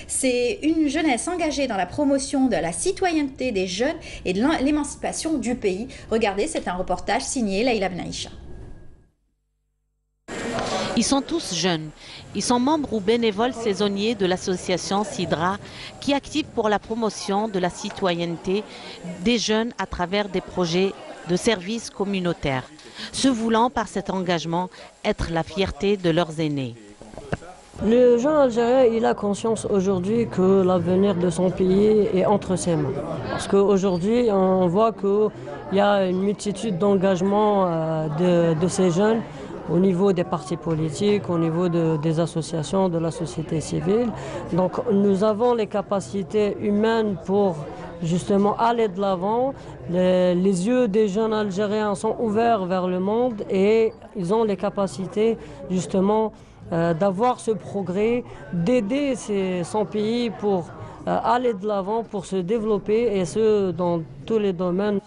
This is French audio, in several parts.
C'est une jeunesse engagée dans la promotion de la citoyenneté des jeunes et de l'émancipation du pays. Regardez, c'est un reportage signé Leïla Benaïcha. Ils sont tous jeunes. Ils sont membres ou bénévoles saisonniers de l'association Sidra qui active pour la promotion de la citoyenneté des jeunes à travers des projets de services communautaires, se voulant par cet engagement être la fierté de leurs aînés. Le jeune Algérien, il a conscience aujourd'hui que l'avenir de son pays est entre ses mains. Parce qu'aujourd'hui, on voit qu'il y a une multitude d'engagements de ces jeunes au niveau des partis politiques, au niveau des associations, de la société civile. Donc nous avons les capacités humaines pour justement aller de l'avant. Les yeux des jeunes Algériens sont ouverts vers le monde et ils ont les capacités justement d'avoir ce progrès, d'aider son pays pour aller de l'avant, pour se développer et ce dans tous les domaines.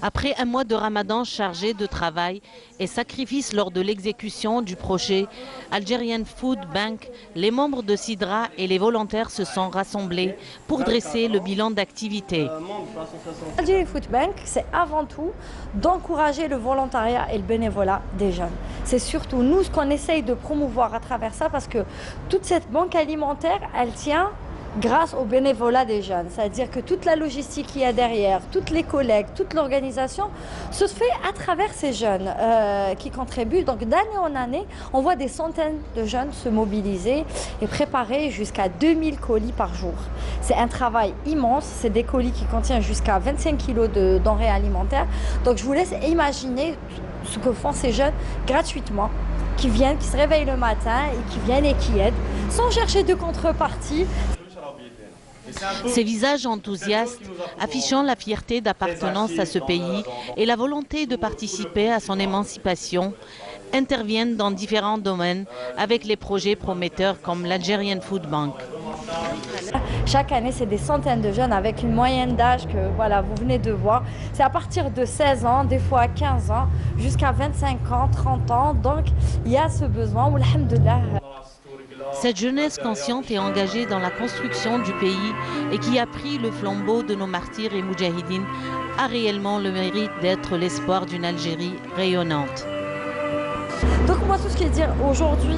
Après un mois de Ramadan chargé de travail et sacrifices lors de l'exécution du projet Algerian Food Bank, les membres de Sidra et les volontaires se sont rassemblés pour dresser le bilan d'activité. Algerian Food Bank, c'est avant tout d'encourager le volontariat et le bénévolat des jeunes. C'est surtout nous ce qu'on essaye de promouvoir à travers ça parce que toute cette banque alimentaire, elle tient grâce au bénévolat des jeunes. C'est-à-dire que toute la logistique qu'il y a derrière, toutes les collectes, toute l'organisation se fait à travers ces jeunes qui contribuent. Donc d'année en année, on voit des centaines de jeunes se mobiliser et préparer jusqu'à 2000 colis par jour. C'est un travail immense, c'est des colis qui contiennent jusqu'à 25 kg de denrées alimentaires. Donc je vous laisse imaginer ce que font ces jeunes gratuitement, qui viennent, qui se réveillent le matin et qui viennent et qui aident, sans chercher de contrepartie. Ces visages enthousiastes, affichant la fierté d'appartenance à ce pays et la volonté de participer à son émancipation, interviennent dans différents domaines avec les projets prometteurs comme l'Algerian Food Bank. Chaque année, c'est des centaines de jeunes avec une moyenne d'âge que voilà, vous venez de voir. C'est à partir de 16 ans, des fois 15 ans, jusqu'à 25 ans, 30 ans. Donc, il y a ce besoin. Alhamdoulilah. Cette jeunesse consciente et engagée dans la construction du pays et qui a pris le flambeau de nos martyrs et moudjahidines a réellement le mérite d'être l'espoir d'une Algérie rayonnante. Donc moi, tout ce qui est dire aujourd'hui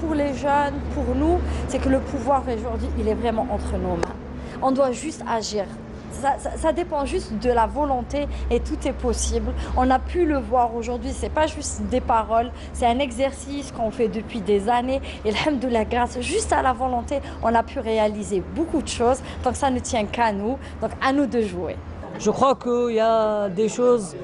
pour les jeunes, pour nous, c'est que le pouvoir aujourd'hui, il est vraiment entre nos mains. On doit juste agir. Ça dépend juste de la volonté et tout est possible. On a pu le voir aujourd'hui, c'est pas juste des paroles, c'est un exercice qu'on fait depuis des années. Et alhamdoulilah, grâce juste à la volonté, on a pu réaliser beaucoup de choses. Donc ça ne tient qu'à nous, donc à nous de jouer. Je crois qu'il y a des choses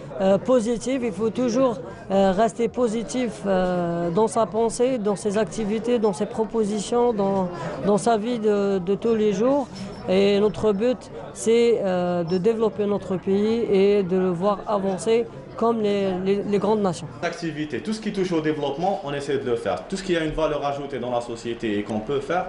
positives, il faut toujours rester positif dans sa pensée, dans ses activités, dans ses propositions, dans sa vie de tous les jours. Et notre but, c'est de développer notre pays et de le voir avancer comme les grandes nations. Activité, tout ce qui touche au développement, on essaie de le faire. Tout ce qui a une valeur ajoutée dans la société et qu'on peut faire,